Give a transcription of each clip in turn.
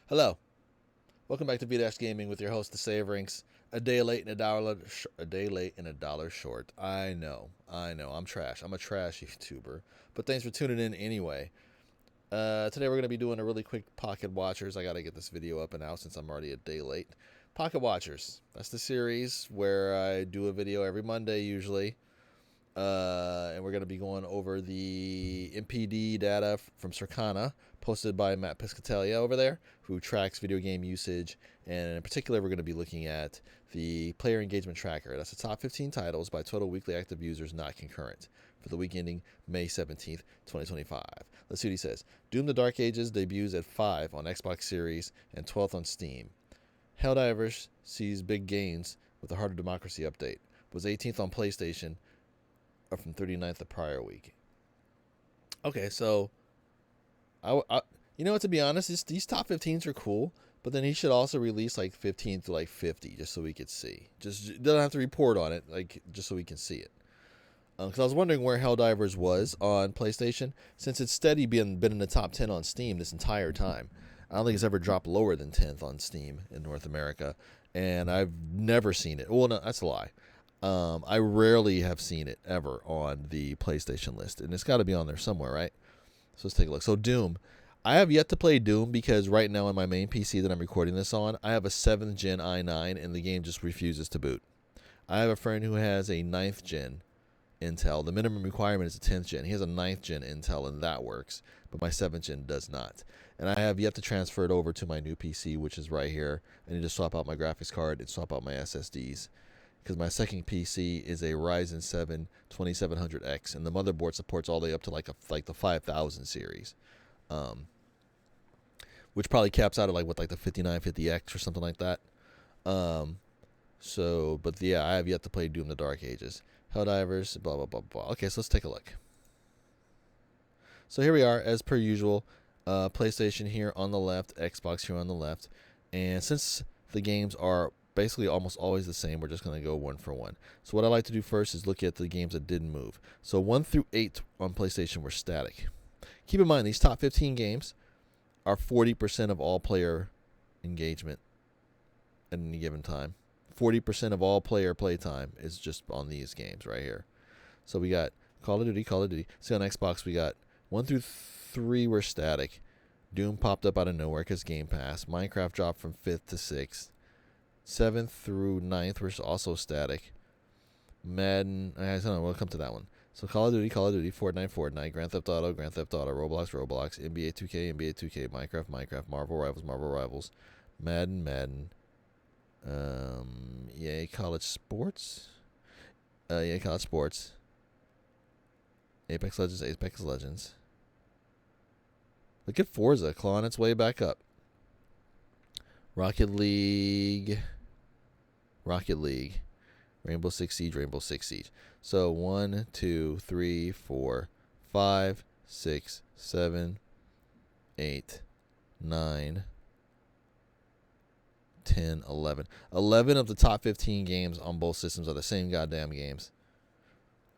Hello, welcome back to V Gaming with your host, the Savering's. A day late and a dollar short. I know. I'm trash. I'm a trash YouTuber, but thanks for tuning in anyway. Today we're gonna be doing a really quick Pocket Watchers. I gotta get this video up and out since I'm already a day late. Pocket Watchers. That's the series where I do a video every Monday usually. And we're going to be going over the MPD data from Circana, posted by Matt Piscatellia over there, who tracks video game usage. And in particular, we're going to be looking at the player engagement tracker. That's the top 15 titles by total weekly active users, not concurrent, for the week ending May 17th, 2025. Let's see what he says. Doom the Dark Ages debuts at 5 on Xbox Series and 12th on Steam. Helldivers sees big gains with the Heart of Democracy update. Was 18th on PlayStation, up from 39th the prior week. Okay, so you know what? To be honest, these top 15s are cool, but then he should also release like 15 to like 50 just so we could see. Just doesn't have to report on it, like just so we can see it. Because I was wondering where Helldivers was on PlayStation, since it's steady been in the top 10 on Steam this entire time. I don't think it's ever dropped lower than 10th on Steam in North America, and I've never seen it. Well, no, that's a lie. I rarely have seen it ever on the PlayStation list, and it's got to be on there somewhere, right? So let's take a look. So Doom. I have yet to play Doom because right now on my main PC that I'm recording this on, I have a 7th gen i9 and the game just refuses to boot. I have a friend who has a 9th gen Intel. The minimum requirement is a 10th gen. He has a 9th gen Intel and that works, but my 7th gen does not. And I have yet to transfer it over to my new PC, which is right here. I need to swap out my graphics card and swap out my SSDs. Because my second PC is a Ryzen 7 2700X, and the motherboard supports all the way up to like the 5000 series, which probably caps out at like the 5950X or something like that. But yeah, I have yet to play Doom: The Dark Ages. Helldivers, blah blah blah blah. Okay, so let's take a look. So here we are, as per usual. PlayStation here on the left, Xbox here on the left, and since the games are basically almost always the same, we're just going to go one for one. So what I like to do first is look at the games that didn't move. So 1 through 8 on PlayStation were static. Keep in mind, these top 15 games are 40% of all player engagement at any given time. 40% of all player playtime is just on these games right here. So we got Call of Duty. See, on Xbox we got 1 through 3 were static. Doom popped up out of nowhere because Game Pass. Minecraft dropped from 5th to 6th. 7th through 9th were also static. Madden, I don't know, we'll come to that one. So Call of Duty, Fortnite, Grand Theft Auto, Roblox, NBA 2K, Minecraft, Marvel Rivals, Madden, EA College Sports, Apex Legends. Look at Forza clawing its way back up. Rocket League, Rainbow Six Siege. So 1, 2, 3, 4, 5, 6, 7, 8, 9, 10, 11. 11 of the top 15 games on both systems are the same goddamn games.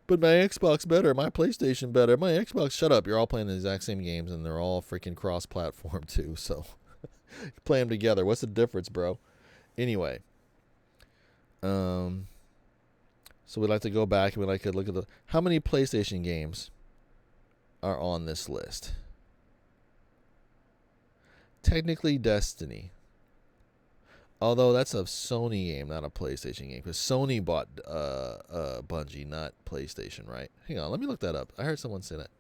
But my Xbox better, my PlayStation better, my Xbox, shut up. You're all playing the exact same games and they're all freaking cross-platform too, so play them together. What's the difference, bro? Anyway, so we like to go back and we like to look at how many PlayStation games are on this list. Technically Destiny, although that's a Sony game, not a PlayStation game, because Sony bought Bungie, not PlayStation, right? Hang on, let me look that up. I heard someone say that.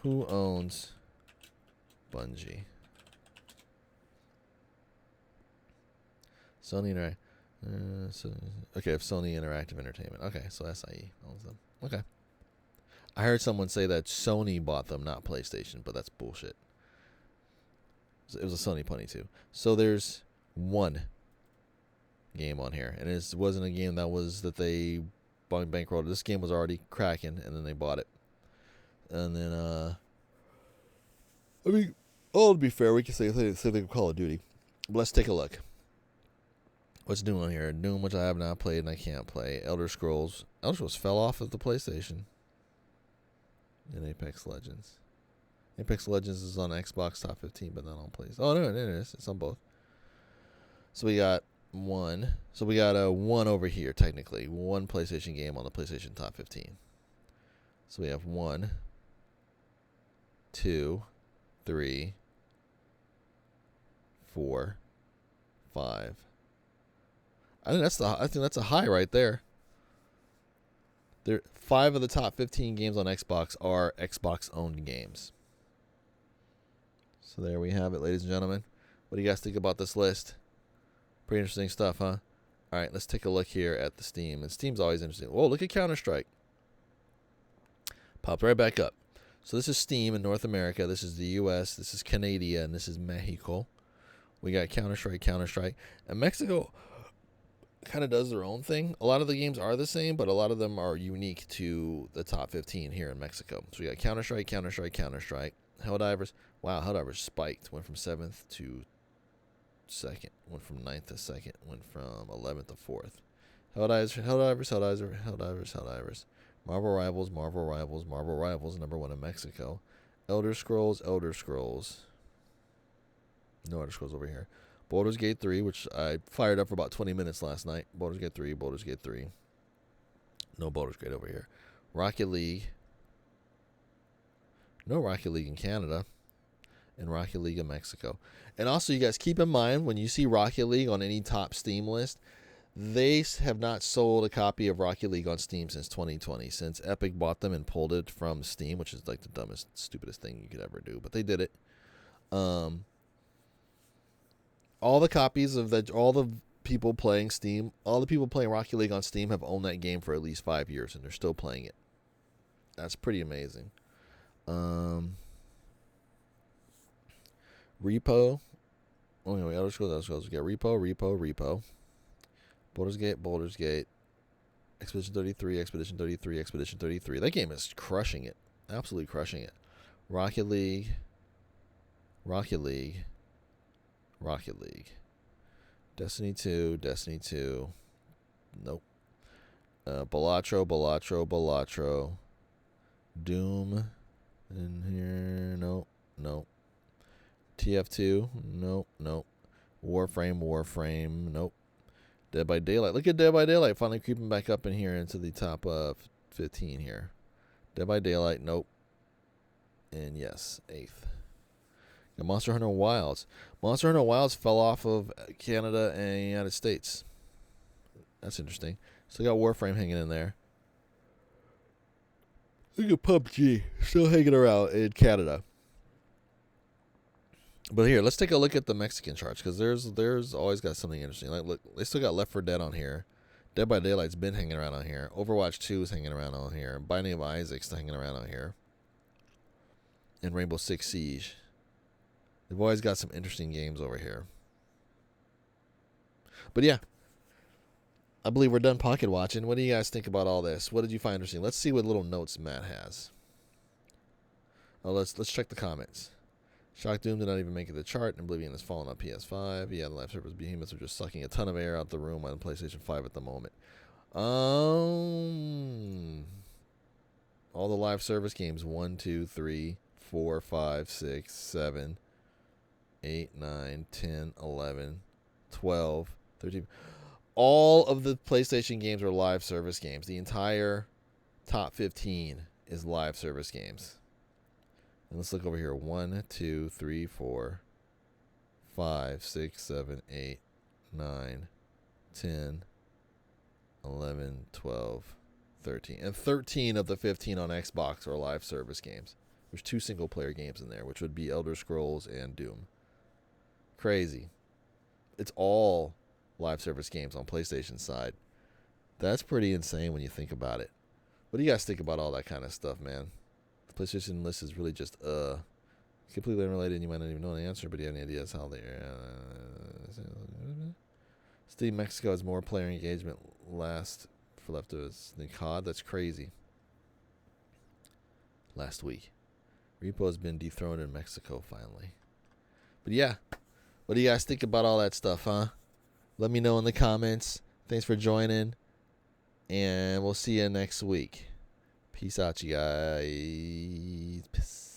Who owns Bungie? Sony okay, if Sony Interactive Entertainment. Okay, so SIE owns them. Okay. I heard someone say that Sony bought them, not PlayStation, but that's bullshit. It was a Sony punny too. So there's one game on here, and it wasn't a game that they bankrolled. This game was already cracking, and then they bought it. And then, to be fair, we can say they Call of Duty. But let's take a look. What's new on here? Doom, which I have not played and I can't play. Elder Scrolls fell off of the PlayStation. And Apex Legends. Apex Legends is on Xbox Top 15, but not on PlayStation. Oh, no, it is. It's on both. So we got one. So we got a one over here, technically. One PlayStation game on the PlayStation Top 15. So we have 1, 2, 3, 4, 5. I think that's a high right there. There 5 of the top 15 games on Xbox are Xbox owned games. So there we have it, ladies and gentlemen. What do you guys think about this list? Pretty interesting stuff, huh? All right, let's take a look here at the Steam. And Steam's always interesting. Whoa, look at Counter-Strike. Popped right back up. So this is Steam in North America. This is the U.S. This is Canada, and this is Mexico. We got Counter-Strike. And Mexico kind of does their own thing. A lot of the games are the same, but a lot of them are unique to the top 15 here in Mexico. So we got Counter-Strike. Helldivers. Wow, Helldivers spiked. Went from 7th to 2nd. Went from 9th to 2nd. Went from 11th to 4th. Helldivers. Marvel Rivals, number 1 in Mexico. Elder Scrolls. No Elder Scrolls over here. Baldur's Gate 3, which I fired up for about 20 minutes last night. Baldur's Gate 3. No Baldur's Gate over here. Rocket League. No Rocket League in Canada. And Rocket League in Mexico. And also, you guys keep in mind, when you see Rocket League on any top Steam list, they have not sold a copy of Rocket League on Steam since 2020, since Epic bought them and pulled it from Steam, which is like the dumbest, stupidest thing you could ever do. But they did it. All the copies of that, all the people playing Steam, all the people playing Rocket League on Steam have owned that game for at least 5 years, and they're still playing it. That's pretty amazing. Repo. Oh, anyway, Elder Scrolls. We got Repo. Baldur's Gate. Expedition 33. That game is crushing it. Absolutely crushing it. Rocket League. Destiny 2. Nope. Balatro. Doom. In here. Nope. TF2. Nope. Warframe. Nope. Dead by Daylight. Look at Dead by Daylight finally creeping back up in here into the top 15 here. Dead by Daylight. Nope. And yes, 8th. Got Monster Hunter Wilds. Monster Hunter Wilds fell off of Canada and United States. That's interesting. Still got Warframe hanging in there. Look at PUBG. Still hanging around in Canada. But here, let's take a look at the Mexican charts, because there's always got something interesting. Like, look, they still got Left 4 Dead on here. Dead by Daylight's been hanging around on here. Overwatch 2 is hanging around on here. Binding of Isaac's hanging around on here. And Rainbow Six Siege. They've always got some interesting games over here. But yeah, I believe we're done pocket watching. What do you guys think about all this? What did you find interesting? Let's see what little notes Matt has. Oh, let's check the comments. Shock Doom did not even make it to the chart, and Oblivion has fallen on PS5. Yeah, the live service behemoths are just sucking a ton of air out the room on PlayStation 5 at the moment. All the live service games, 1, 2, 3, 4, 5, 6, 7, 8, 9, 10, 11, 12, 13. All of the PlayStation games are live service games. The entire top 15 is live service games. And let's look over here. 1, 2, 3, 4, 5, 6, 7, 8, 9, 10, 11, 12, 13. And 13 of the 15 on Xbox are live service games. There's 2 single-player games in there, which would be Elder Scrolls and Doom. Crazy. It's all live service games on PlayStation side. That's pretty insane when you think about it. What do you guys think about all that kind of stuff, man? The PlayStation list is really just completely unrelated. You might not even know the answer, but you have any ideas how they Steam Mexico has more player engagement left than COD. That's crazy. Last week. Repo has been dethroned in Mexico finally. But yeah, what do you guys think about all that stuff, huh? Let me know in the comments. Thanks for joining, and we'll see you next week. Peace out, you guys. Peace.